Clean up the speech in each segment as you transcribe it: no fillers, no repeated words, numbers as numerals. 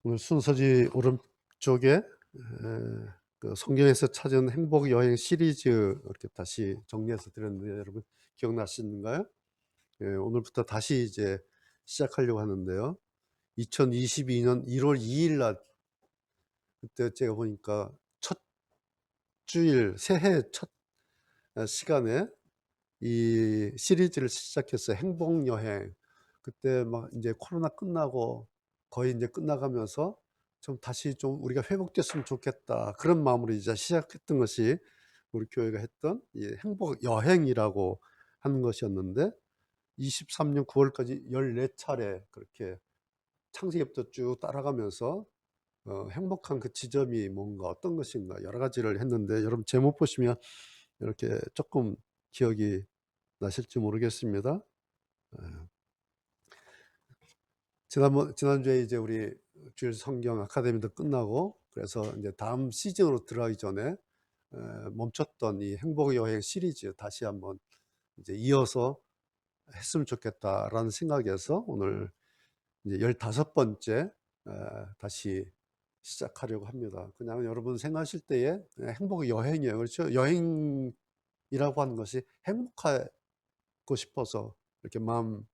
오늘 순서지 오른쪽에 그 성경에서 찾은 행복 여행 시리즈 이렇게 다시 정리해서 드렸는데 여러분 기억나시는가요? 예, 오늘부터 다시 이제 시작하려고 하는데요. 2022년 1월 2일 날 그때 제가 보니까 첫 주일 새해 첫 시간에 이 시리즈를 시작했어요. 행복 여행. 그때 막 이제 코로나 끝나고 거의 이제 끝나가면서 좀 다시 좀 우리가 회복됐으면 좋겠다. 그런 마음으로 이제 시작했던 것이 우리 교회가 했던 이 행복 여행이라고 하는 것이었는데 23년 9월까지 14차례 그렇게 창세기부터 쭉 따라가면서 행복한 그 지점이 뭔가 어떤 것인가 여러 가지를 했는데 여러분 제목 보시면 이렇게 조금 기억이 나실지 모르겠습니다. 지난주에 이제 우리 주일 성경 아카데미도 끝나고 그래서 이제 다음 시즌으로 들어가기 전에 멈췄던 이 행복 여행 시리즈 다시 한번 이제 이어서 했으면 좋겠다라는 생각에서 오늘 이제 15번째 다시 시작하려고 합니다. 그냥 여러분 생각하실 때에 행복 여행이에요. 그렇죠? 여행이라고 하는 것이 행복하고 싶어서 이렇게 마음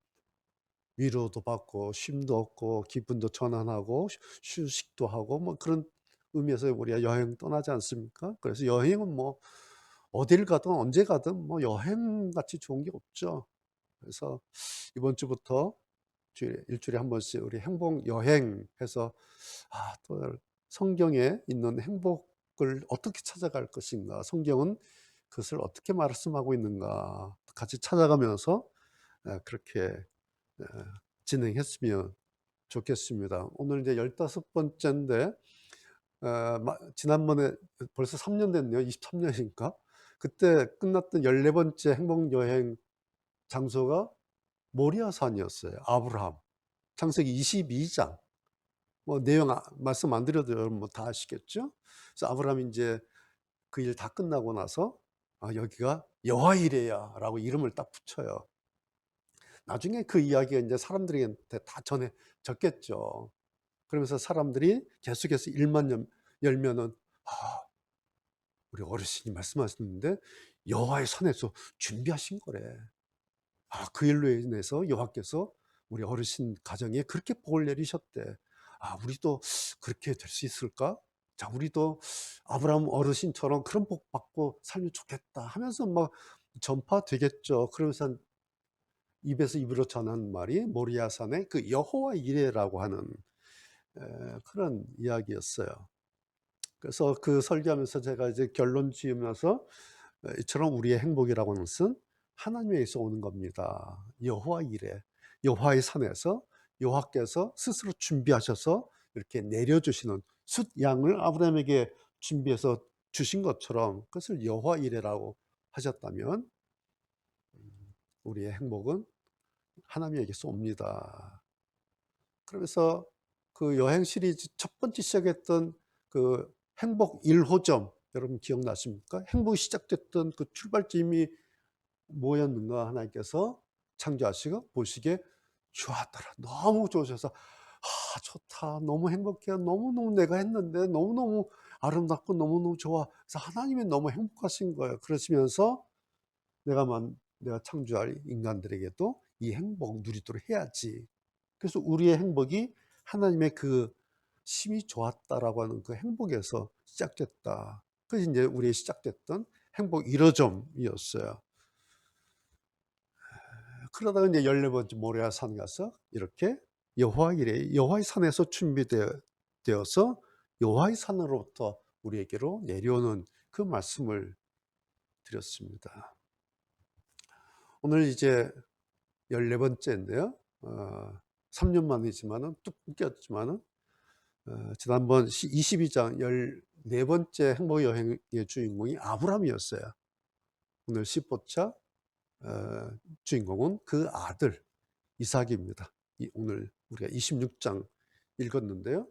위로도 받고 쉼도 얻고 기분도 전환하고 휴식도 하고 뭐 그런 의미에서 우리가 여행 떠나지 않습니까? 그래서 여행은 뭐 어딜 가든 언제 가든 뭐 여행같이 좋은 게 없죠. 그래서 이번 주부터 일주일에 한 번씩 우리 행복 여행해서 또 성경에 있는 행복을 어떻게 찾아갈 것인가, 성경은 그것을 어떻게 말씀하고 있는가 같이 찾아가면서 그렇게 진행했으면 좋겠습니다. 오늘 이제 15번째인데 지난번에 벌써 3년 됐네요. 23년인가? 그때 끝났던 14번째 행복여행 장소가 모리아산이었어요. 아브라함. 창세기 22장. 뭐 내용 말씀 안 드려도 여러분 뭐 다 아시겠죠? 그래서 아브라함이 이제 그 일 다 끝나고 나서 여기가 여호와 이레야라고 이름을 딱 붙여요. 나중에 그 이야기가 이제 사람들한테 다 전해졌겠죠. 그러면서 사람들이 계속해서 일만 열면은 아, 우리 어르신이 말씀하셨는데 여호와의 산에서 준비하신 거래. 그 일로 인해서 여호와께서 우리 어르신 가정에 그렇게 복을 내리셨대. 우리도 그렇게 될 수 있을까? 자, 우리도 아브라함 어르신처럼 그런 복 받고 살면 좋겠다 하면서 막 전파되겠죠. 그러면서 입에서 입으로 전하는 말이 모리아산의 그 여호와 이레라고 하는 그런 이야기였어요. 그래서 그 설교하면서 제가 이제 결론 지으면서 이처럼 우리의 행복이라고 하는 것은 하나님에게서 오는 겁니다. 여호와 이레, 여호와의 산에서 여호와께서 스스로 준비하셔서 이렇게 내려주시는 숫 양을 아브라함에게 준비해서 주신 것처럼 그것을 여호와 이레라고 하셨다면 우리의 행복은 하나님에게서 옵니다. 그러면서 그 여행 시리즈 첫 번째 시작했던 그 행복 1호점 여러분 기억나십니까? 행복이 시작됐던 그 출발점이 뭐였는가 하나님께서 창조하시고 보시기에 좋았더라. 너무 좋으셔서 좋다. 너무 행복해요. 너무너무 내가 했는데 너무너무 아름답고 너무너무 좋아. 그래서 하나님이 너무 행복하신 거예요. 그러시면서 내가 창조할 인간들에게도 이 행복 누리도록 해야지. 그래서 우리의 행복이 하나님의 그 심히 좋았다라고 하는 그 행복에서 시작됐다. 그래서 이제 우리의 시작됐던 행복 1호점이었어요. 그러다가 이제 14번째 모리아산 가서 이렇게 여호와 이레, 여호와의 산에서 준비되어서 여호와의 산으로부터 우리에게로 내려오는 그 말씀을 드렸습니다. 오늘 이제 14번째인데요. 3년 만이지만은 뚝 끊겼지만은 지난번 22장 14번째 행복 여행의 주인공이 아브라함이었어요. 오늘 15차 주인공은 그 아들 이삭입니다. 오늘 우리가 26장 읽었는데요.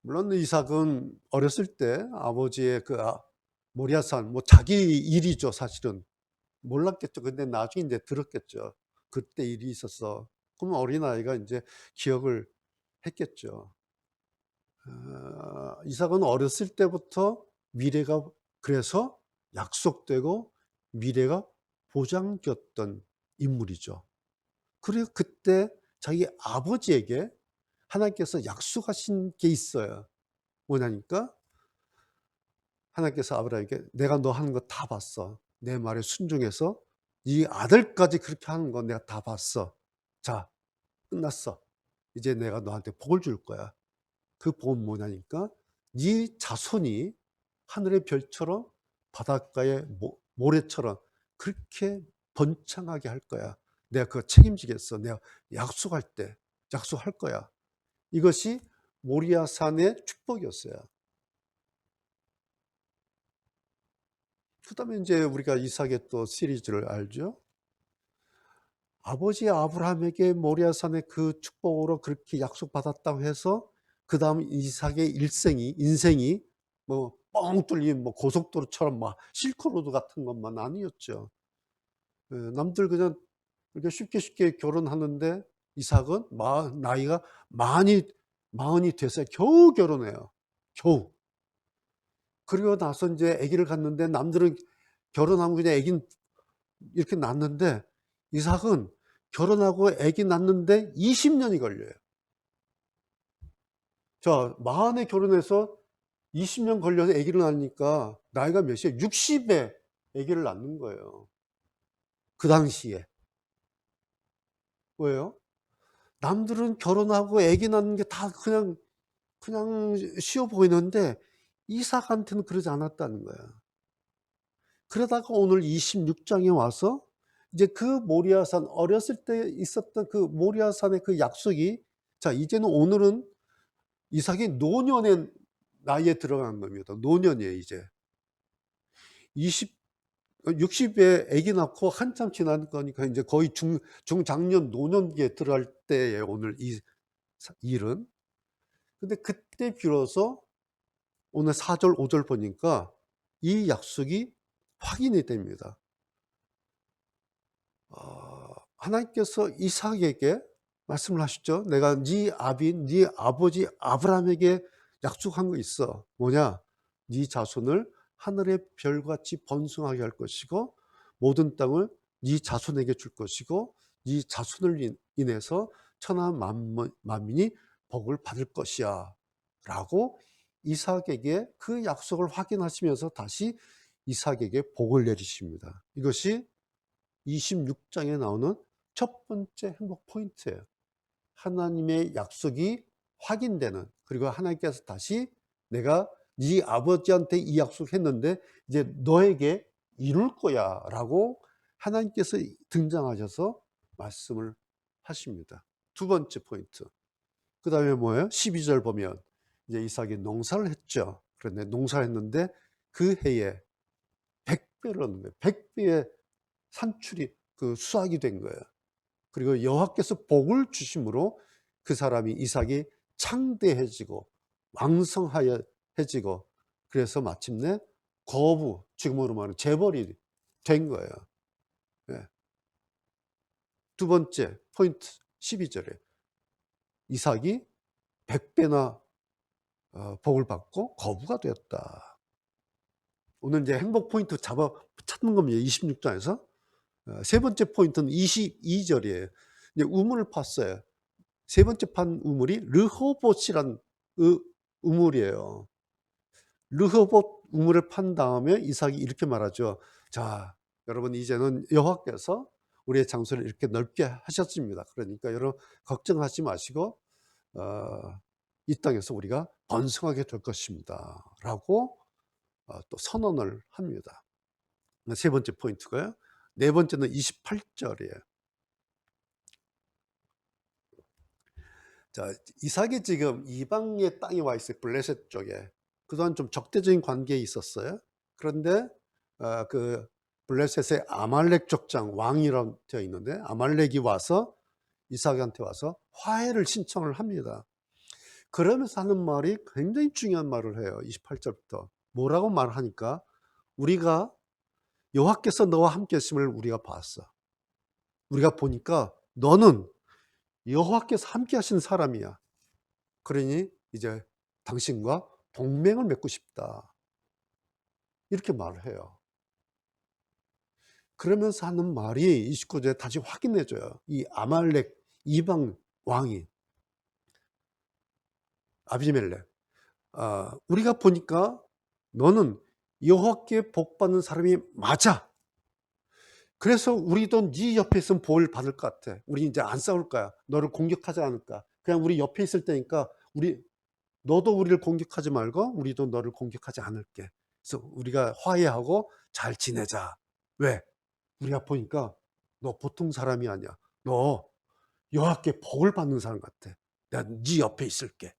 물론 이삭은 어렸을 때 아버지의 그 모리아산 뭐 자기 일이죠. 사실은 몰랐겠죠. 근데 나중에 이제 들었겠죠. 그때 일이 있었어. 그러면 어린아이가 이제 기억을 했겠죠. 이삭은 어렸을 때부터 미래가 그래서 약속되고 미래가 보장되었던 인물이죠. 그리고 그때 자기 아버지에게 하나님께서 약속하신 게 있어요. 뭐냐니까 하나님께서 아브라함에게 내가 너 하는 거 다 봤어. 내 말에 순종해서 네 아들까지 그렇게 하는 거 내가 다 봤어. 자, 끝났어. 이제 내가 너한테 복을 줄 거야. 그 복은 뭐냐니까 네 자손이 하늘의 별처럼 바닷가의 모래처럼 그렇게 번창하게 할 거야. 내가 그거 책임지겠어. 내가 약속할 때 약속할 거야. 이것이 모리아 산의 축복이었어요. 그다음에 이제 우리가 이삭의 또 시리즈를 알죠. 아버지 아브라함에게 모리아 산의 그 축복으로 그렇게 약속받았다고 해서 그다음 이삭의 인생이 뭐 뻥 뚫린 뭐 고속도로처럼 막 실크로드 같은 것만 아니었죠. 예, 남들 그냥 이렇게 쉽게 결혼하는데 이삭은 나이가 마흔이 돼서 겨우 결혼해요. 겨우. 그리고 나서 이제 아기를 갖는데 남들은 결혼하면 그냥 아기는 이렇게 낳는데 이삭은 결혼하고 아기 낳는데 20년이 걸려요. 자, 마흔에 결혼해서 20년 걸려서 아기를 낳으니까 나이가 몇이에요? 60에 아기를 낳는 거예요. 그 당시에. 왜요? 남들은 결혼하고 아기 낳는 게 다 그냥 쉬워 보이는데 이삭한테는 그러지 않았다는 거야. 그러다가 오늘 26장에 와서 이제 그 모리아산 어렸을 때 있었던 그 모리아산의 그 약속이 자 이제는 오늘은 이삭이 노년의 나이에 들어간 겁니다. 노년이에요 이제. 20 60에 아기 낳고 한참 지난 거니까 이제 거의 중장년 노년기에 들어갈 때에 오늘 이 일은. 근데 그때 비로소 오늘 4절 5절 보니까 이 약속이 확인이 됩니다. 하나님께서 이삭에게 말씀을 하시죠. 내가 네 아버지 아브라함에게 약속한 거 있어. 뭐냐? 네 자손을 하늘의 별같이 번성하게 할 것이고 모든 땅을 네 자손에게 줄 것이고 네 자손을 인해서 천하 만민이 복을 받을 것이야. 라고 이삭에게 그 약속을 확인하시면서 다시 이삭에게 복을 내리십니다. 이것이 26장에 나오는 첫 번째 행복 포인트예요. 하나님의 약속이 확인되는, 그리고 하나님께서 다시 내가 네 아버지한테 이 약속했는데 이제 너에게 이룰 거야 라고 하나님께서 등장하셔서 말씀을 하십니다. 두 번째 포인트. 그 다음에 뭐예요? 12절 보면 이제 이삭이 농사를 했죠. 그런데 농사를 했는데 그 해에 100배를 얻는 거예요. 100배의 산출이 수확이 된 거예요. 그리고 여호와께서 복을 주심으로 그 사람이 이삭이 창대해지고 왕성하여지고 그래서 마침내 지금으로 말하면 재벌이 된 거예요. 예. 두 번째 포인트 12절에 이삭이 100배나 복을 받고 거부가 되었다. 오늘 이제 행복 포인트 찾는 겁니다. 26장에서. 세 번째 포인트는 22절이에요. 이제 우물을 팠어요. 세 번째 판 우물이 르호봇이란 우물이에요. 르호봇 우물을 판 다음에 이삭이 이렇게 말하죠. 자, 여러분 이제는 여호와께서 우리의 장소를 이렇게 넓게 하셨습니다. 그러니까 여러분 걱정하지 마시고 이 땅에서 우리가 번성하게 될 것입니다. 라고 또 선언을 합니다. 세 번째 포인트고요. 네 번째는 28절이에요. 자, 이삭이 지금 이방의 땅에 와 있어요. 블레셋 쪽에. 그동안 좀 적대적인 관계에 있었어요. 그런데 그 블레셋의 아말렉 족장 왕이라고 되어 있는데 아말렉이 와서 이삭한테 와서 화해를 신청을 합니다. 그러면서 하는 말이 굉장히 중요한 말을 해요. 28절부터. 뭐라고 말하니까 우리가 여호와께서 너와 함께 하심을 우리가 봤어. 우리가 보니까 너는 여호와께서 함께 하신 사람이야. 그러니 이제 당신과 동맹을 맺고 싶다. 이렇게 말을 해요. 그러면서 하는 말이 29절에 다시 확인해 줘요. 이 아말렉 이방 왕이 아비멜렉, 우리가 보니까 너는 여호와께 복 받는 사람이 맞아. 그래서 우리도 네 옆에 있으면 복을 받을 것 같아. 우리 이제 안 싸울 거야. 너를 공격하지 않을 거야. 그냥 우리 옆에 있을 테니까 너도 우리를 공격하지 말고 우리도 너를 공격하지 않을게. 그래서 우리가 화해하고 잘 지내자. 왜? 우리가 보니까 너 보통 사람이 아니야. 너 여호와께 복을 받는 사람 같아. 내가 네 옆에 있을게.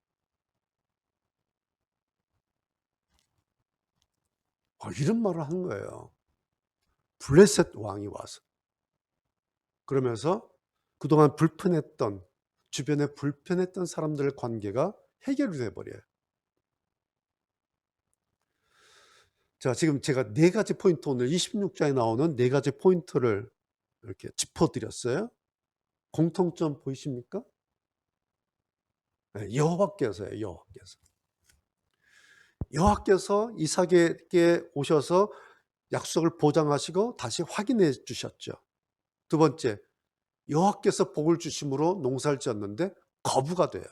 이런 말을 한 거예요. 블레셋 왕이 와서. 그러면서 그동안 불편했던, 주변에 불편했던 사람들의 관계가 해결이 돼 버려요. 자, 지금 제가 4가지 포인트, 오늘 26장에 나오는 4가지 포인트를 이렇게 짚어 드렸어요. 공통점 보이십니까? 네, 여호와께서예요. 여호와께서 이삭에게 오셔서 약속을 보장하시고 다시 확인해 주셨죠. 두 번째, 여호와께서 복을 주심으로 농사를 지었는데 거부가 돼요.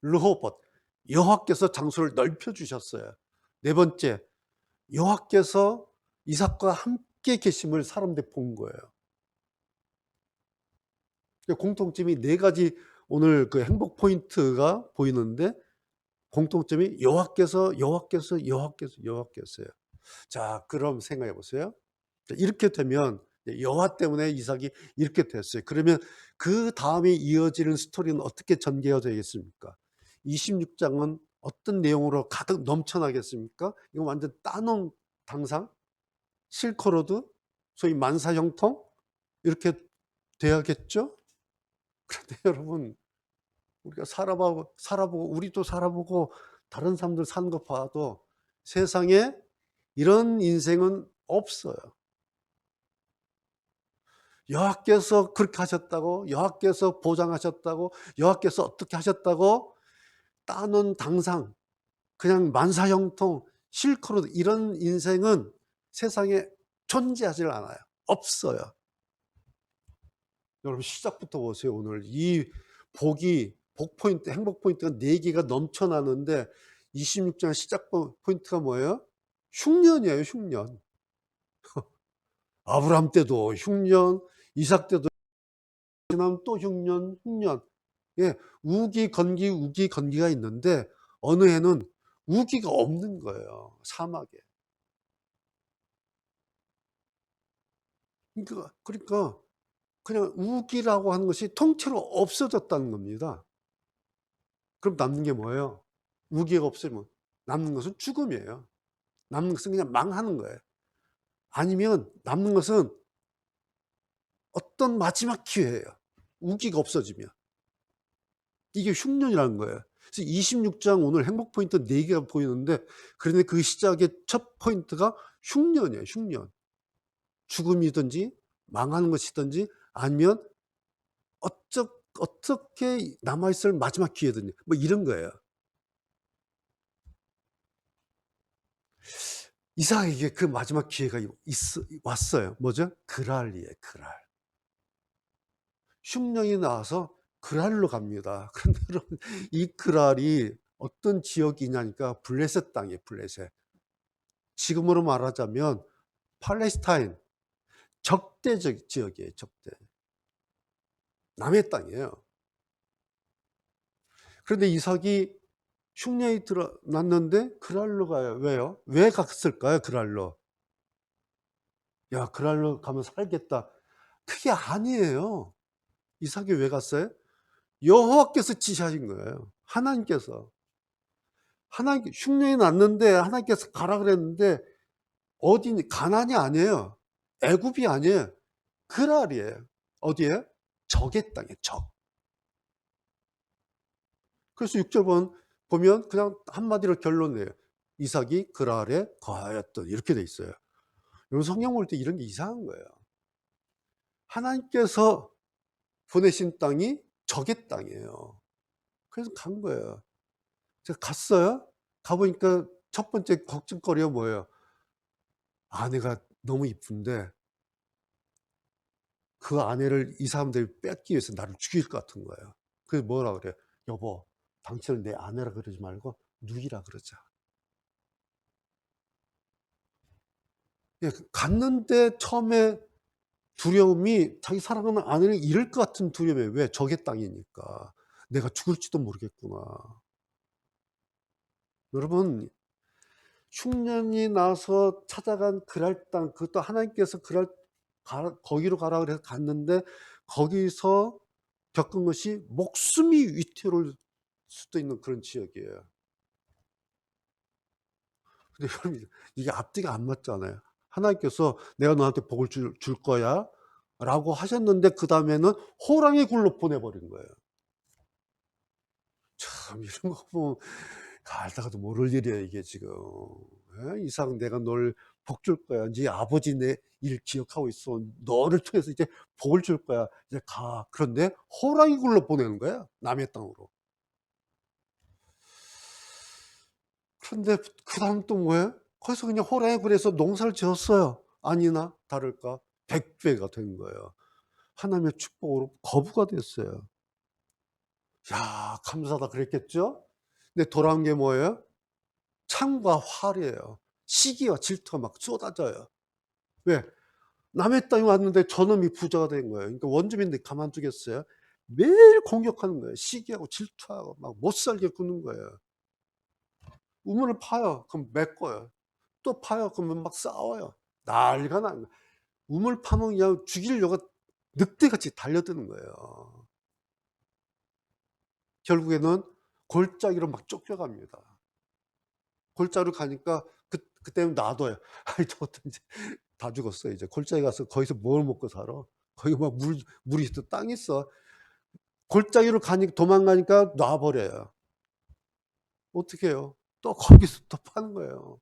르호봇, 여호와께서 장소를 넓혀 주셨어요. 네 번째, 여호와께서 이삭과 함께 계심을 사람들이 본 거예요. 공통점이 4가지, 오늘 그 행복 포인트가 보이는데 공통점이 여호와께서예요. 자, 그럼 생각해 보세요. 이렇게 되면 여호와 때문에 이삭이 이렇게 됐어요. 그러면 그 다음에 이어지는 스토리는 어떻게 전개되겠습니까? 26장은 어떤 내용으로 가득 넘쳐나겠습니까? 이거 완전 따놓은 당상, 실크로드, 소위 만사형통 이렇게 돼야겠죠? 그런데 여러분, 우리가 살아보고 우리도 살아보고 다른 사람들 사는 거 봐도 세상에 이런 인생은 없어요. 여호와께서 그렇게 하셨다고, 여호와께서 보장하셨다고, 여호와께서 어떻게 하셨다고 따놓은 당상, 그냥 만사형통, 실크로 이런 인생은 세상에 존재하지 않아요. 없어요. 여러분, 시작부터 보세요. 오늘 이 복 포인트, 행복 포인트가 4개가 넘쳐나는데 26장 시작 포인트가 뭐예요? 흉년이에요. 흉년. 아브라함 때도 흉년, 이삭 때도 지나면 또 흉년. 예, 우기건기가 있는데 어느 해는 우기가 없는 거예요. 사막에. 그러니까 그냥 우기라고 하는 것이 통째로 없어졌다는 겁니다. 그럼 남는 게 뭐예요? 우기가 없으면 남는 것은 죽음이에요. 남는 것은 그냥 망하는 거예요. 아니면 남는 것은 어떤 마지막 기회예요. 우기가 없어지면. 이게 흉년이라는 거예요. 그래서 26장 오늘 행복 포인트 4개가 보이는데, 그런데 그 시작의 첫 포인트가 흉년이에요. 흉년. 죽음이든지 망하는 것이든지 아니면 어떻게 남아있을 마지막 기회든지 뭐 이런 거예요. 이삭에게 그 마지막 기회가 왔어요. 뭐죠? 그랄이에요. 그랄. 흉년이 나와서 그랄로 갑니다. 그런데 여러분, 이 그랄이 어떤 지역이냐니까 블레셋 땅이에요. 블레셋. 지금으로 말하자면 팔레스타인, 적대적 지역이에요. 적대. 남의 땅이에요. 그런데 이삭이 흉년이 났는데 그랄로 가요. 왜요? 왜 갔을까요? 그랄로. 야, 그랄로 가면 살겠다. 그게 아니에요. 이삭이 왜 갔어요? 여호와께서 지시하신 거예요. 하나님께서. 흉년이 났는데 하나님께서 가라 그랬는데 어디니? 가나안이 아니에요. 애굽이 아니에요. 그랄이에요. 어디에? 적의 땅에 적. 그래서 6절 보면 그냥 한마디로 결론 내요. 이삭이 그랄에 거하였던 이렇게 돼 있어요. 여러분, 성경 볼 때 이런 게 이상한 거예요. 하나님께서 보내신 땅이 적의 땅이에요. 그래서 간 거예요. 제가 갔어요. 가보니까 첫 번째 걱정거리가 뭐예요? 아내가 너무 이쁜데 그 아내를 이 사람들이 뺏기 위해서 나를 죽일 것 같은 거예요. 그래서 뭐라 그래요? "여보, 당신을 내 아내라 그러지 말고 누이라 그러자." 예, 갔는데 처음에 두려움이 자기 사랑하는 아내를 잃을 것 같은 두려움이에요. 왜? 적의 땅이니까. '내가 죽을지도 모르겠구나.' 여러분, 흉년이 나서 찾아간 그랄 땅, 그것도 하나님께서 거기로 가라 그래서 갔는데 거기서 겪은 것이 목숨이 위태로울 수도 있는 그런 지역이에요. 근데 여러분, 이게 앞뒤가 안 맞잖아요. 하나님께서 "내가 너한테 복을 줄 거야." 라고 하셨는데 그다음에는 호랑이 굴로 보내 버린 거예요. 참 이런 거 보면 알다가도 모를 일이에요 이게 지금. 예? "이상 내가 널 복 줄 거야. 네 아버지 내 일 기억하고 있어. 너를 통해서 이제 복을 줄 거야. 이제 가." 그런데 호랑이 굴로 보내는 거야, 남의 땅으로. 그런데 그다음 또 뭐예요? 거기서 그냥 호랑이 굴에서 농사를 지었어요. 아니나 다를까 100배가 된 거예요. 하나님의 축복으로 거부가 됐어요. 야, 감사하다 그랬겠죠? 근데 돌아온 게 뭐예요? 창과 활이에요. 시기와 질투가 막 쏟아져요. 왜? 남의 땅에 왔는데 저놈이 부자가 된 거예요. 그러니까 원주민들이 가만두겠어요? 매일 공격하는 거예요. 시기하고 질투하고 막 못살게 구는 거예요. 우물을 파요. 그럼 메꿔요. 또 파요. 그러면 막 싸워요. 난리가 나는 거예요. 우물 파면 그냥 죽이려고 늑대같이 달려드는 거예요. 결국에는 골짜기로 막 쫓겨갑니다. 골짜기로 가니까 그때는 놔둬요. 아이 저것도 인제 다 죽었어 이제. 골짜기 가서 거기서 뭘 먹고 살아. 거기 막 물이 있어. 땅이 있어. 골짜기로 도망가니까 놔 버려요. 어떻게 해요? 또 거기서 또 파는 거예요.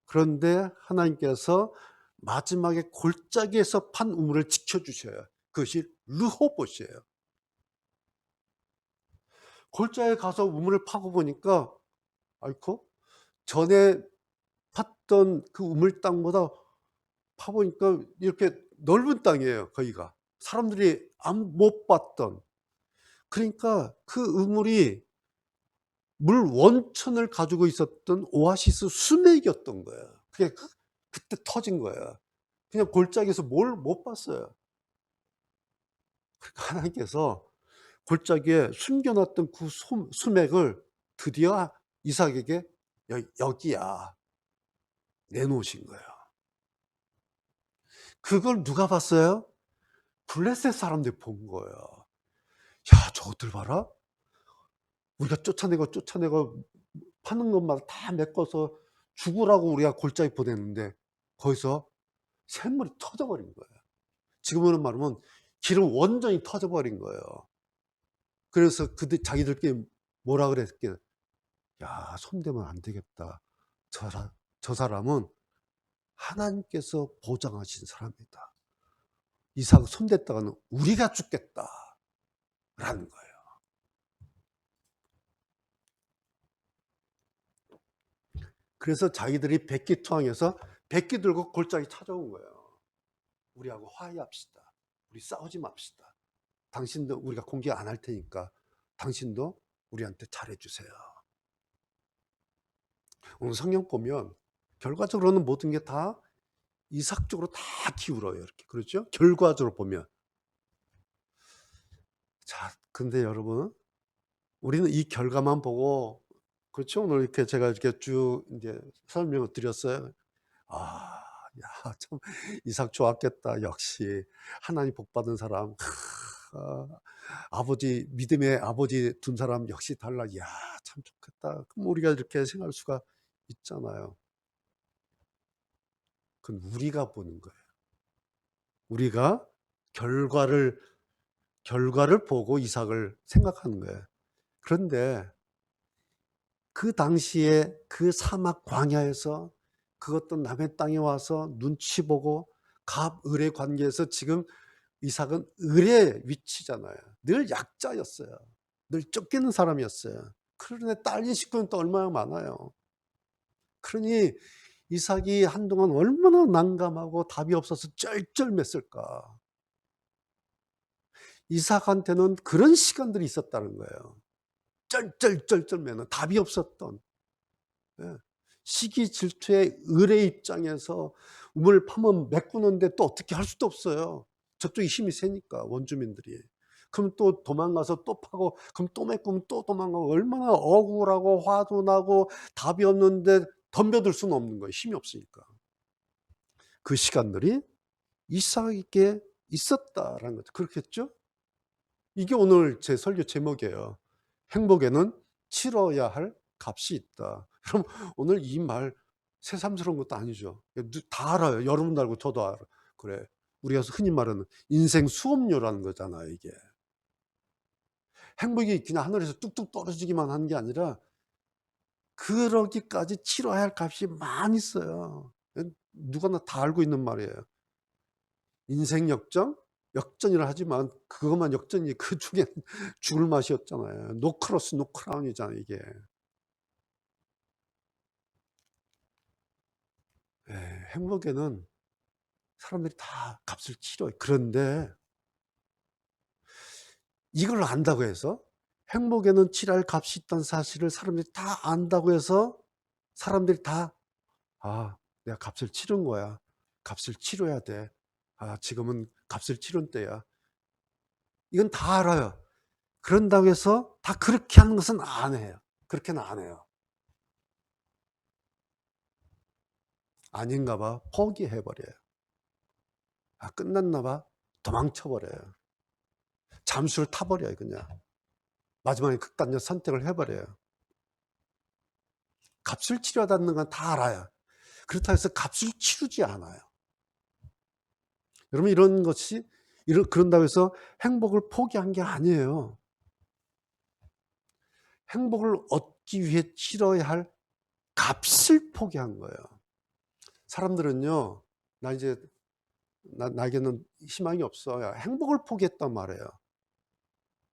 그런데 하나님께서 마지막에 골짜기에서 판 우물을 지켜 주셔요. 그것이 르호봇이에요. 골짜기에 가서 우물을 파고 보니까 아이코 전에 팠던 그 우물 땅보다 파 보니까 이렇게 넓은 땅이에요 거기가. 사람들이 못 봤던. 그러니까 그 우물이 물 원천을 가지고 있었던 오아시스 수맥이었던 거예요. 그게 그때 터진 거예요. 그냥 골짜기에서 뭘 못 봤어요. 그러니까 하나님께서 골짜기에 숨겨 놨던 그 수맥을 드디어 이삭에게 여기야 내놓으신 거예요. 그걸 누가 봤어요? 블레셋 사람들이 본 거예요. "야, 저것들 봐라. 우리가 쫓아내고 파는 것마다 다 메꿔서 죽으라고 우리가 골짜기 보냈는데 거기서 샘물이 터져 버린 거예요." 지금으로 말하면 기름 원전이 터져 버린 거예요. 그래서 자기들끼리 뭐라 그랬겠 "야, 손대면 안 되겠다. 저 사람은 하나님께서 보장하신 사람이다. 이삭 손댔다가는 우리가 죽겠다."라는 거예요. 그래서 자기들이 백기투항해서 백기 들고 골짜기 찾아온 거예요. "우리하고 화해합시다. 우리 싸우지 맙시다. 당신도 우리가 공격 안 할 테니까 당신도 우리한테 잘해 주세요." 오늘 성경 보면 결과적으로는 모든 게 다 이삭 쪽으로 다 기울어요. 이렇게. 그렇죠? 결과적으로 보면. 자, 근데 여러분, 우리는 이 결과만 보고, 그렇죠? 오늘 이렇게 제가 이렇게 쭉 이제 설명을 드렸어요. 아, 야, 참 이삭 좋았겠다. 역시 하나님 복 받은 사람. 아, 아버지 믿음의 아버지 둔 사람 역시 달라. 야, 참 좋겠다. 그럼 우리가 이렇게 생각할 수가 있잖아요. 그건 우리가 보는 거예요. 우리가 결과를 보고 이삭을 생각하는 거예요. 그런데 그 당시에 그 사막 광야에서 그것도 남의 땅에 와서 눈치 보고 갑 을의 관계에서 지금 이삭은 을의 위치잖아요. 늘 약자였어요. 늘 쫓기는 사람이었어요. 그런데 딸린 식구는 또 얼마나 많아요. 그러니 이삭이 한동안 얼마나 난감하고 답이 없어서 쩔쩔맸을까. 이삭한테는 그런 시간들이 있었다는 거예요. 쩔쩔쩔쩔매는 답이 없었던. 예. 시기 질투의 을의 입장에서 우물 파면 메꾸는데 또 어떻게 할 수도 없어요. 저쪽이 힘이 세니까 원주민들이. 그럼 또 도망가서 또 파고 그럼 또 메꾸면 또 도망가고 얼마나 억울하고 화도 나고 답이 없는데 덤벼들 수는 없는 거예요. 힘이 없으니까. 그 시간들이 이삭에게 있었다라는 거죠. 그렇겠죠? 이게 오늘 제 설교 제목이에요. 행복에는 치러야 할 값이 있다. 그럼 오늘 이 말 새삼스러운 것도 아니죠. 다 알아요. 여러분도 알고 저도 알아요. 그래. 우리가 흔히 말하는 인생 수업료라는 거잖아요, 이게. 행복이 그냥 하늘에서 뚝뚝 떨어지기만 하는 게 아니라 그러기까지 치러야 할 값이 많이 있어요. 누구나 다 알고 있는 말이에요. 인생 역전? 역전이라 하지만 그것만 역전이 그 중에 죽을 맛이었잖아요. 노 크로스 노 크라운이잖아요, 이게. 예, 행복에는 사람들이 다 값을 치러요. 그런데 이걸 안다고 해서 행복에는 치러야 할 값이 있다는 사실을 사람들이 다 안다고 해서 사람들이 다 내가 값을 치른 거야. 값을 치러야 돼. 지금은 값을 치른 때야. 이건 다 알아요. 그런다고 해서 다 그렇게 하는 것은 안 해요. 그렇게는 안 해요. 아닌가 봐. 포기해버려요. 끝났나 봐. 도망쳐버려요. 잠수를 타버려요, 그냥. 마지막에 극단적 선택을 해버려요. 값을 치러야하는 건 다 알아요. 그렇다고 해서 값을 치르지 않아요. 여러분, 이런 것이, 그런다고 해서 행복을 포기한 게 아니에요. 행복을 얻기 위해 치러야 할 값을 포기한 거예요. 사람들은요, 나에게는 희망이 없어. 행복을 포기했단 말이에요.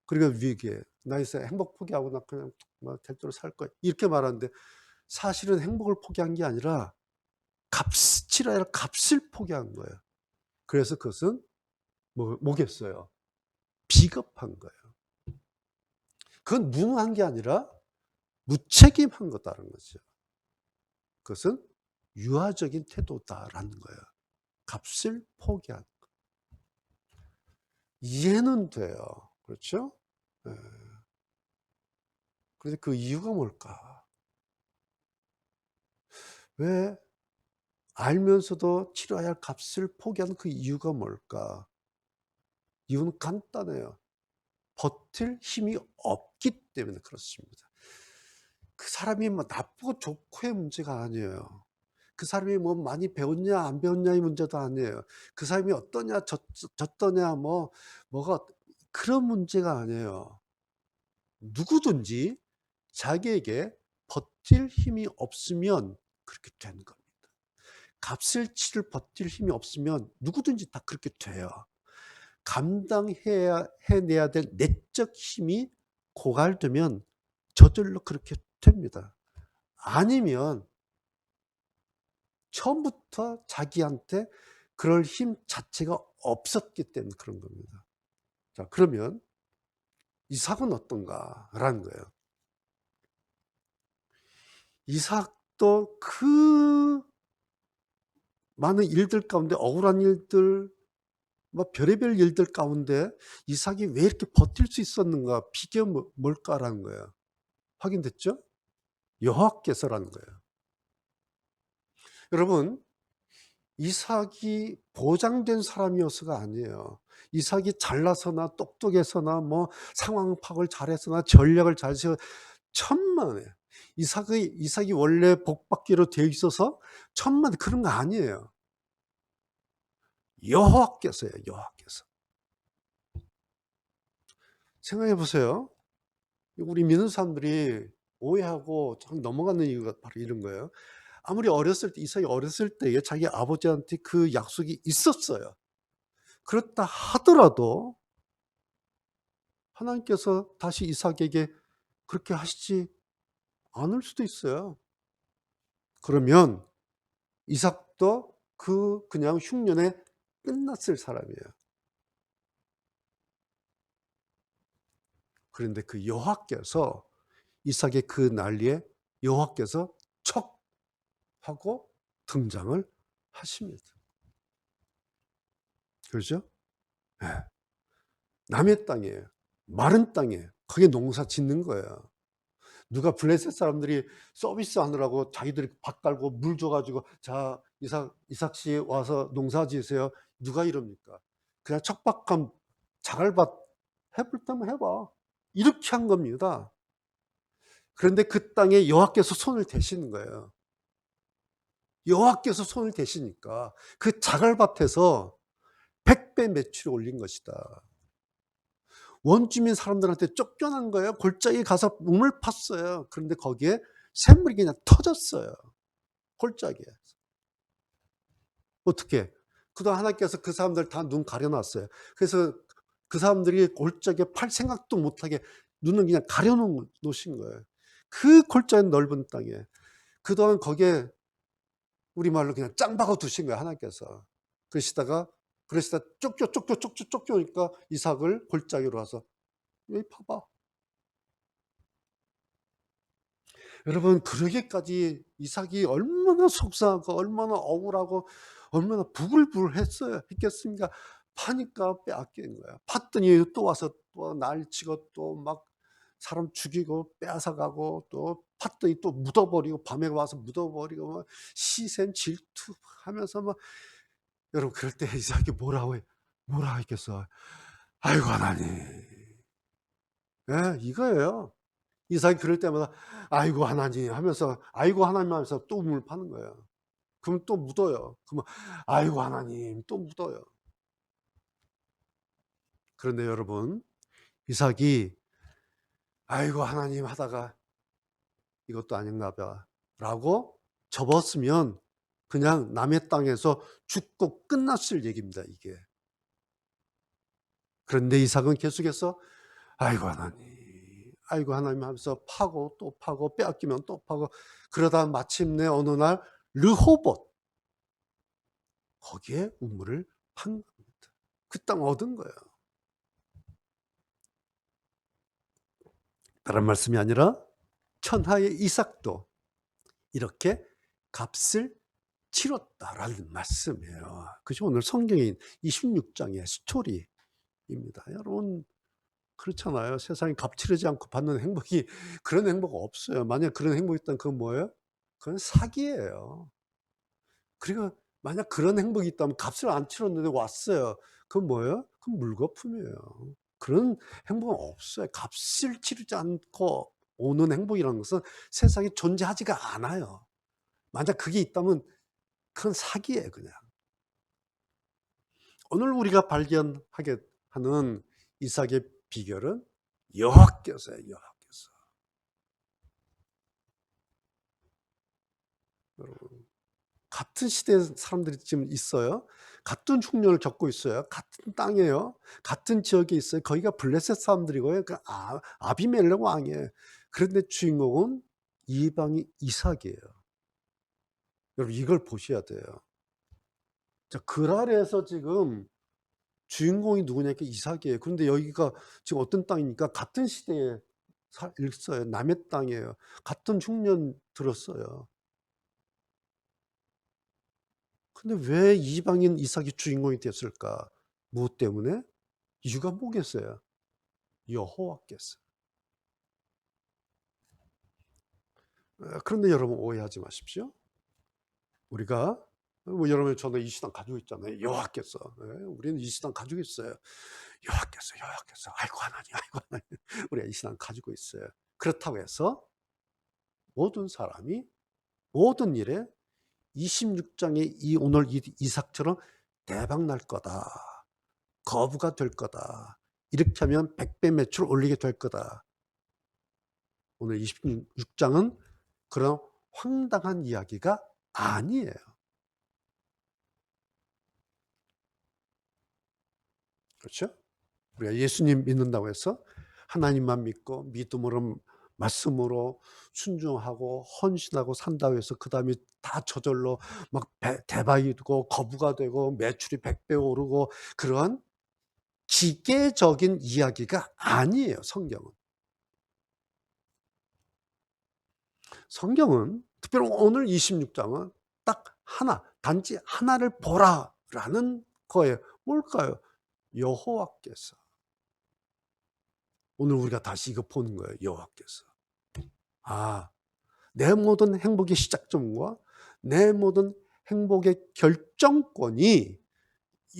그리고 위기에, 나 이제 행복 포기하고 나 그냥 될 대로 살 거야. 이렇게 말하는데 사실은 행복을 포기한 게 아니라 치러야 할 값을 포기한 거예요. 그래서 그것은 뭐겠어요? 비겁한 거예요. 그건 무능한 게 아니라 무책임한 거다라는 거죠. 그것은 유아적인 태도다라는 거예요. 값을 포기한 거. 이해는 돼요. 그렇죠? 네. 그런데 그 이유가 뭘까? 왜 알면서도 치러야 할 값을 포기하는 그 이유가 뭘까? 이유는 간단해요. 버틸 힘이 없기 때문에 그렇습니다. 그 사람이 나쁘고 좋고의 문제가 아니에요. 그 사람이 많이 배웠냐 안 배웠냐의 문제도 아니에요. 그 사람이 어떠냐 졌더냐 뭐가 그런 문제가 아니에요. 누구든지 자기에게 버틸 힘이 없으면 그렇게 되는 겁니다. 값을 치를 버틸 힘이 없으면 누구든지 다 그렇게 돼요. 해내야 될 내적 힘이 고갈되면 저절로 그렇게 됩니다. 아니면 처음부터 자기한테 그럴 힘 자체가 없었기 때문에 그런 겁니다. 자, 그러면 이삭은 어떤가라는 거예요. 이삭도 그 많은 일들 가운데 억울한 일들, 별의별 일들 가운데 이삭이 왜 이렇게 버틸 수 있었는가? 비결 뭘까라는 거예요. 확인됐죠? 여호와께서라는 거예요. 여러분, 이삭이 보장된 사람이어서가 아니에요. 이삭이 잘나서나 똑똑해서나 상황 파악을 잘해서나 전략을 잘 세워 천만에 이삭이 원래 복받기로 되어 있어서 천만 그런 거 아니에요. 여호와께서예요. 여호와께서. 생각해 보세요. 우리 믿는 사람들이 오해하고 넘어가는 이유가 바로 이런 거예요. 아무리 이삭이 어렸을 때에 자기 아버지한테 그 약속이 있었어요. 그렇다 하더라도 하나님께서 다시 이삭에게 그렇게 하시지 않을 수도 있어요. 그러면 이삭도 그냥 흉년에 끝났을 사람이에요. 그런데 그 여호와께서 이삭의 그 난리에 여호와께서 척 하고 등장을 하십니다. 그렇죠? 예. 남의 땅이에요. 마른 땅이에요. 거기에 농사 짓는 거예요. 누가 블레셋 사람들이 서비스하느라고 자기들이 밭 갈고 물 줘 가지고 "자 이삭 씨 와서 농사 지으세요." 누가 이럽니까? 그냥 척박한 자갈밭 "해 볼 테면 해 봐." 이렇게 한 겁니다. 그런데 그 땅에 여호와께서 손을 대시는 거예요. 여호와께서 손을 대시니까 그 자갈밭에서 100배 매출이 올린 것이다. 원주민 사람들한테 쫓겨난 거예요. 골짜기 가서 우물 팠어요. 그런데 거기에 샘물이 그냥 터졌어요. 골짜기에. 어떻게? 그동안 하나님께서 그 사람들 다 눈 가려 놨어요. 그래서 그 사람들이 골짜기에 팔 생각도 못하게 눈을 그냥 가려 놓으신 거예요. 그 골짜기 넓은 땅에. 그동안 거기에 우리말로 그냥 짱 박아 두신 거예요, 하나님께서. 그러시다가 쫓겨오니까 이삭을 골짜기로 와서 "여기 파봐." 여러분, 그러기까지 이삭이 얼마나 속상하고 얼마나 억울하고 얼마나 부글부글했어요 했겠습니까? 파니까 빼앗긴 거야. 팠더니 또 와서 또 난리치고 또 막 사람 죽이고 빼앗아가고 또 팠더니 또 묻어버리고 밤에 와서 묻어버리고 막 시샘 질투하면서 막. 여러분, 그럴 때 이삭이 뭐라고 했겠어? "아이고 하나님." 예, 이거예요. 이삭이 그럴 때마다 "아이고 하나님." 하면서 "아이고 하나님." 하면서 또 우물 파는 거예요. 그러면 또 묻어요. 그러면 "아이고 하나님." 또 묻어요. 그런데 여러분, 이삭이 "아이고 하나님." 하다가 '이것도 아닌가 봐.'라고 접었으면 그냥 남의 땅에서 죽고 끝났을 얘기입니다, 이게. 그런데 이삭은 계속해서 "아이고 하나님, 아이고 하나님." 하면서 파고 또 파고 빼앗기면 또 파고, 그러다 마침내 어느 날 르호봇, 거기에 우물을 판 겁니다. 그 땅 얻은 거예요. 다른 말씀이 아니라 천하의 이삭도 이렇게 값을 치렀다라는 말씀이에요. 그것이 오늘 성경인 26장의 스토리입니다. 여러분, 그렇잖아요. 세상에 값 치르지 않고 받는 행복이, 그런 행복 없어요. 만약 그런 행복이 있다면 그건 뭐예요? 그건 사기예요. 그리고 만약 그런 행복이 있다면 값을 안 치렀는데 왔어요. 그건 뭐예요? 그건 물거품이에요. 그런 행복은 없어요. 값을 치르지 않고 오는 행복이라는 것은 세상에 존재하지가 않아요. 만약 그게 있다면 그건 사기예요, 그냥. 오늘 우리가 발견하게 하는 이삭의 비결은 여호와께서예요, 여호와께서. 여러분, 같은 시대에 사람들이 지금 있어요. 같은 흉년을 겪고 있어요. 같은 땅이에요. 같은 지역에 있어요. 거기가 블레셋 사람들이고요. 그 아비멜렉 왕이에요. 그런데 주인공은 이방인 이삭이에요. 여러분, 이걸 보셔야 돼요. 자, 그랄에서 지금 주인공이 누구냐니까 이삭이에요. 그런데 여기가 지금 어떤 땅이니까 같은 시대에 있어요. 남의 땅이에요. 같은 흉년 들었어요. 근데 왜 이방인 이삭이 주인공이 됐을까? 무엇 때문에? 이유가 뭐겠어요? 여호와께서. 그런데 여러분, 오해하지 마십시오. 우리가 여러분, 저는 이 신앙 가지고 있잖아요. 여호와께서. 예, 우리는 이 신앙 가지고 있어요. 여호와께서. 아이고 하나님, 아이고 하나님. 우리가 이 신앙 가지고 있어요. 그렇다고 해서 모든 사람이 모든 일에 26장의 오늘 이삭처럼 대박 날 거다, 거부가 될 거다, 이렇게 하면 100배 매출 올리게 될 거다. 오늘 26장은 그런 황당한 이야기가 아니에요. 그렇죠? 우리가 예수님 믿는다고 해서 하나님만 믿고 믿음으로 말씀으로 순종하고 헌신하고 산다고 해서 그다음에 다 저절로 막 대박이 되고 거부가 되고 매출이 100배 오르고 그런 기계적인 이야기가 아니에요, 성경은. 성경은 특별히 오늘 26장은 딱 하나, 단지 하나를 보라라는 거예요. 뭘까요? 여호와께서. 오늘 우리가 다시 이거 보는 거예요. 여호와께서. 아, 내 모든 행복의 시작점과 내 모든 행복의 결정권이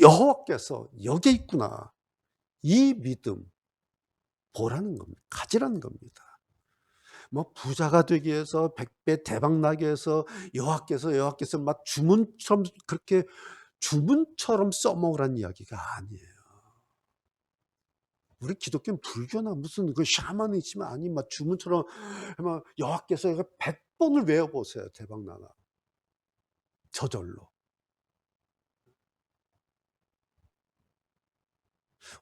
여호와께서 여기에 있구나. 이 믿음 보라는 겁니다. 가지라는 겁니다. 뭐 부자가 되기 위해서 100배 대박 나기 위해서 여호와께서 막 주문처럼 그렇게 주문처럼 써먹으라는 이야기가 아니에요. 우리 기독교는 불교나 무슨 그 샤머니즘 아니 막 주문처럼 막 여호와께서 이거 100번을 외워보세요. 대박 나나. 저절로.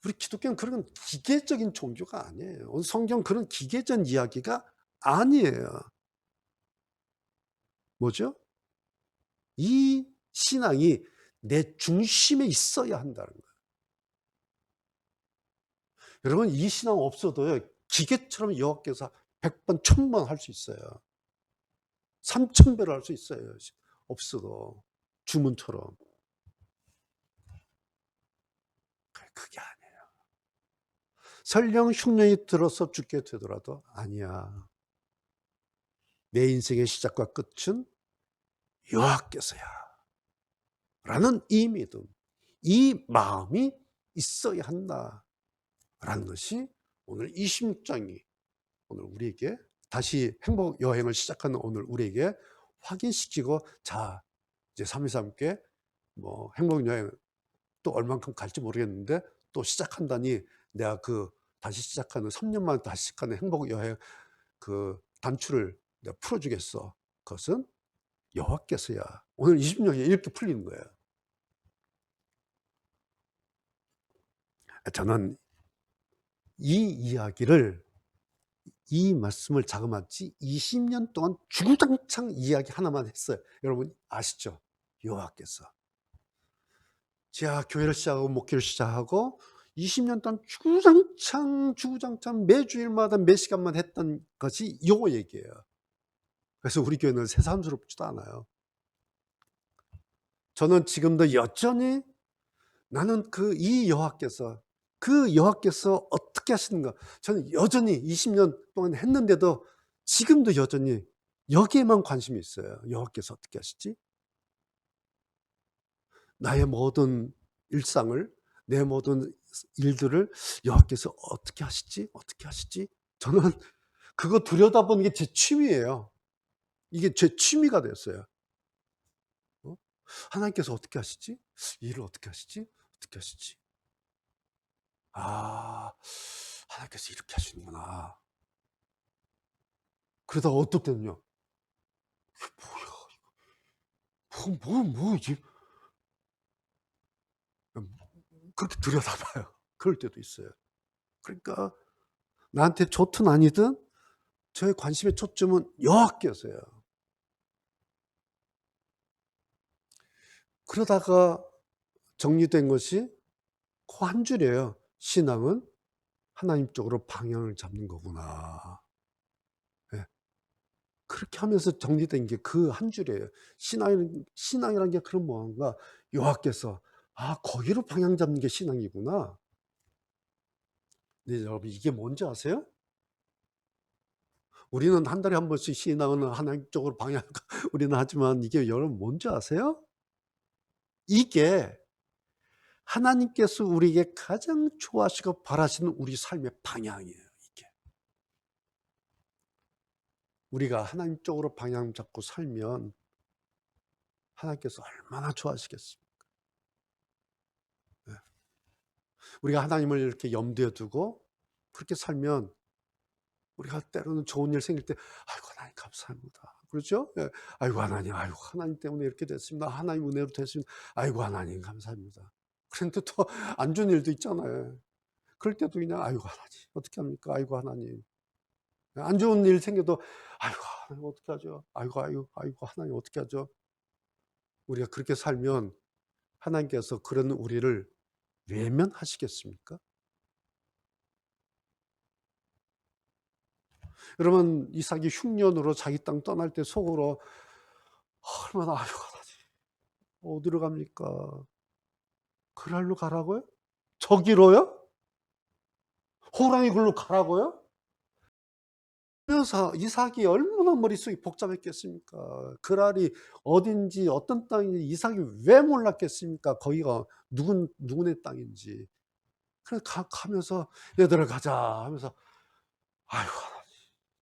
우리 기독교는 그런 기계적인 종교가 아니에요. 오늘 성경 그런 기계적 이야기가 아니에요. 뭐죠? 이 신앙이 내 중심에 있어야 한다는 거예요. 여러분 이 신앙 없어도요. 기계처럼 여호와께서 100번, 1000번 할 수 있어요. 3000배를 할 수 있어요. 없어도 주문처럼. 그게 아니에요. 설령 흉년이 들어서 죽게 되더라도 아니야. 내 인생의 시작과 끝은 여호와께서야. 라는 이 믿음, 이 마음이 있어야 한다라는 것이 오늘 26장이 오늘 우리에게 다시 행복 여행을 시작하는 오늘 우리에게 확인시키고 자 이제 323께 뭐 행복 여행 또 얼만큼 갈지 모르겠는데 또 시작한다니 내가 그 다시 시작하는 3년 만에 다시 시작하는 행복 여행 그 단추를 내가 풀어주겠어. 그것은 여호와께서야. 오늘 20년이 이렇게 풀리는 거예요. 저는 이 이야기를 이 말씀을 자그마치 20년 동안 주구장창 이야기 하나만 했어요. 여러분 아시죠? 여호와께서. 제가 교회를 시작하고 목회를 시작하고 20년 동안 주구장창 매주일마다 몇 시간만 했던 것이 요 얘기예요. 그래서 우리 교회는 새삼스럽지도 않아요. 저는 지금도 여전히 나는 이 여호와께서 그 여호와께서 어떻게 하시는가 저는 여전히 20년 동안 했는데도 지금도 여전히 여기에만 관심이 있어요. 여호와께서 어떻게 하시지? 나의 모든 일상을 내 모든 일들을 여호와께서 어떻게 하시지? 어떻게 하시지? 저는 그거 들여다보는 게 제 취미예요. 이게 제 취미가 됐어요. 어? 하나님께서 어떻게 하시지? 일을 어떻게 하시지? 어떻게 하시지? 아, 하나님께서 이렇게 하시는구나. 그러다가 어떨 때는요, 이게, 그렇게 들여다봐요. 그럴 때도 있어요. 그러니까, 나한테 좋든 아니든, 저의 관심의 초점은 여호와께서요. 그러다가 정리된 것이 그 한 줄이에요. 신앙은 하나님 쪽으로 방향을 잡는 거구나. 예. 그렇게 하면서 정리된 게 그 한 줄이에요. 신앙이라는 게 그런 뭔가 여호와께서 거기로 방향 잡는 게 신앙이구나. 네, 여러분 이게 뭔지 아세요? 우리는 한 달에 한 번씩 신앙은 하나님 쪽으로 방향 우리는 하지만 이게 여러분 뭔지 아세요? 이게 하나님께서 우리에게 가장 좋아하시고 바라시는 우리 삶의 방향이에요. 이게 우리가 하나님 쪽으로 방향 잡고 살면 하나님께서 얼마나 좋아하시겠습니까? 예. 우리가 하나님을 이렇게 염두에 두고 그렇게 살면 우리가 때로는 좋은 일 생길 때 아이고 하나님 감사합니다. 그렇죠? 예. 아이고 하나님, 아이고 하나님 때문에 이렇게 됐습니다. 하나님 은혜로 됐습니다. 아이고 하나님 감사합니다. 그런데 또 안 좋은 일도 있잖아요. 그럴 때도 그냥 아이고 하나님 어떻게 합니까? 아이고 하나님. 안 좋은 일 생겨도 아이고 하나님 어떻게 하죠? 아이고 하나님 어떻게 하죠? 우리가 그렇게 살면 하나님께서 그런 우리를 외면하시겠습니까? 여러분 이삭이 흉년으로 자기 땅 떠날 때 속으로 얼마나 아이고 하나님 어디로 갑니까? 그랄로 가라고요? 저기로요? 호랑이 굴로 가라고요? 그래서 이삭이 얼마나 머릿속이 복잡했겠습니까? 그랄이 어딘지 어떤 땅인지 이삭이 왜 몰랐겠습니까? 거기가 누구네 땅인지. 그래 가면서 얘들아 가자 하면서 아이고 하나님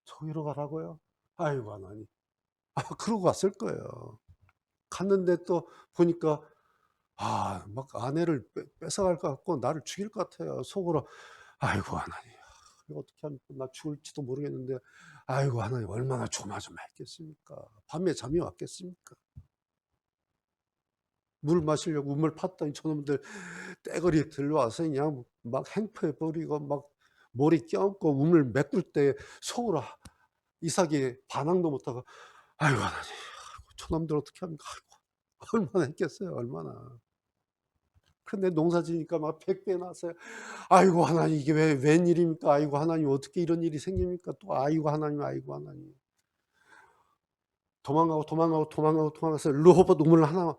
저기로 가라고요? 아이고 하나님. 그러고 갔을 거예요. 갔는데 또 보니까 막 아내를 뺏어갈 것 같고 나를 죽일 것 같아요. 속으로 아이고 하나님 이거 어떻게 하면 나 죽을지도 모르겠는데 아이고 하나님 얼마나 조마조마했겠습니까? 밤에 잠이 왔겠습니까? 물 마시려고 우물 팠더니 저놈들 떼거리 들러와서 그냥 막 행패 버리고 막 머리 껴안고 우물 메꿀 때 속으로 이삭이 반항도 못하고 아이고 하나님 저놈들 어떻게 합니까? 아이고 얼마나 했겠어요 얼마나. 근데 농사 지니까 막 100배 났어요. 아이고 하나님 이게 왜 웬일입니까? 아이고 하나님 어떻게 이런 일이 생깁니까? 또 아이고 하나님 아이고 하나님. 도망가서 르호봇 우물 하나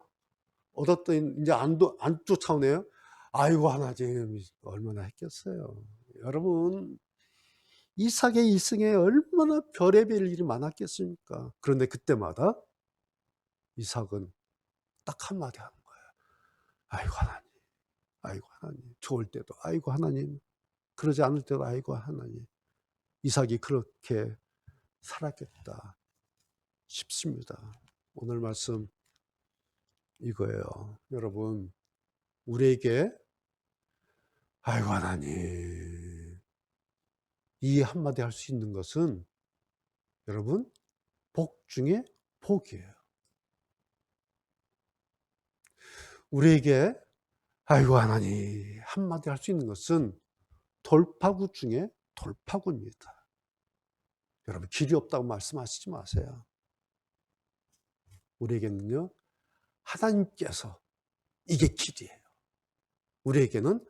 얻었더니 이제 안 쫓아오네요. 아이고 하나님 얼마나 했겠어요. 여러분 이삭의 일생에 얼마나 별의별 일이 많았겠습니까? 그런데 그때마다 이삭은 딱 한마디 하는 거예요. 아이고 하나님, 아이고 하나님. 좋을 때도 아이고 하나님, 그러지 않을 때도 아이고 하나님. 이삭이 그렇게 살았겠다 싶습니다. 오늘 말씀 이거예요. 여러분 우리에게 아이고 하나님 이 한마디 할 수 있는 것은 여러분 복 중에 복이에요. 우리에게 아이고 하나님 한마디 할 수 있는 것은 돌파구 중에 돌파구입니다. 여러분 길이 없다고 말씀하시지 마세요. 우리에게는요 하나님께서 이게 길이에요. 우리에게는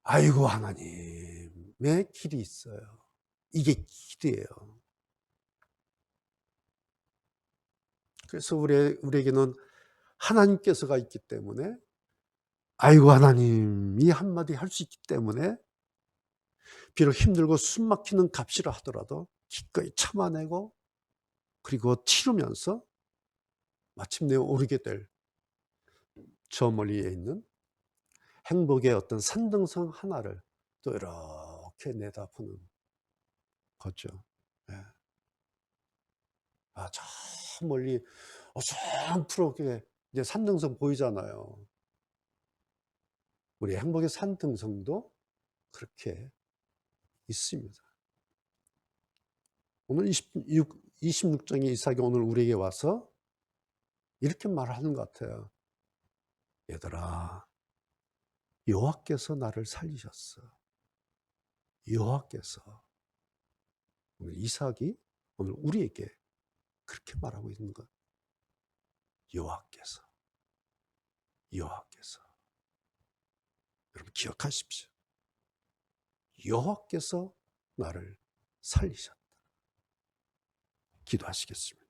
아이고 하나님의 길이 있어요. 이게 길이에요. 그래서 우리에게는 하나님께서가 있기 때문에 아이고 하나님 이 한마디 할 수 있기 때문에 비록 힘들고 숨 막히는 값이라 하더라도 기꺼이 참아내고 그리고 치르면서 마침내 오르게 될 저 멀리에 있는 행복의 어떤 산등성 하나를 또 이렇게 내다보는 거죠. 예. 저 멀리 어성프게 이제 산등성 보이잖아요. 우리 행복의 산등성도 그렇게 있습니다. 오늘 26장의 이삭이 오늘 우리에게 와서 이렇게 말하는 것 같아요. 얘들아, 여호와께서 나를 살리셨어. 여호와께서. 오늘 이삭이 오늘 우리에게 그렇게 말하고 있는 것. 여호와께서. 여호와께서. 여러분 기억하십시오. 여호와께서 나를 살리셨다. 기도하시겠습니다.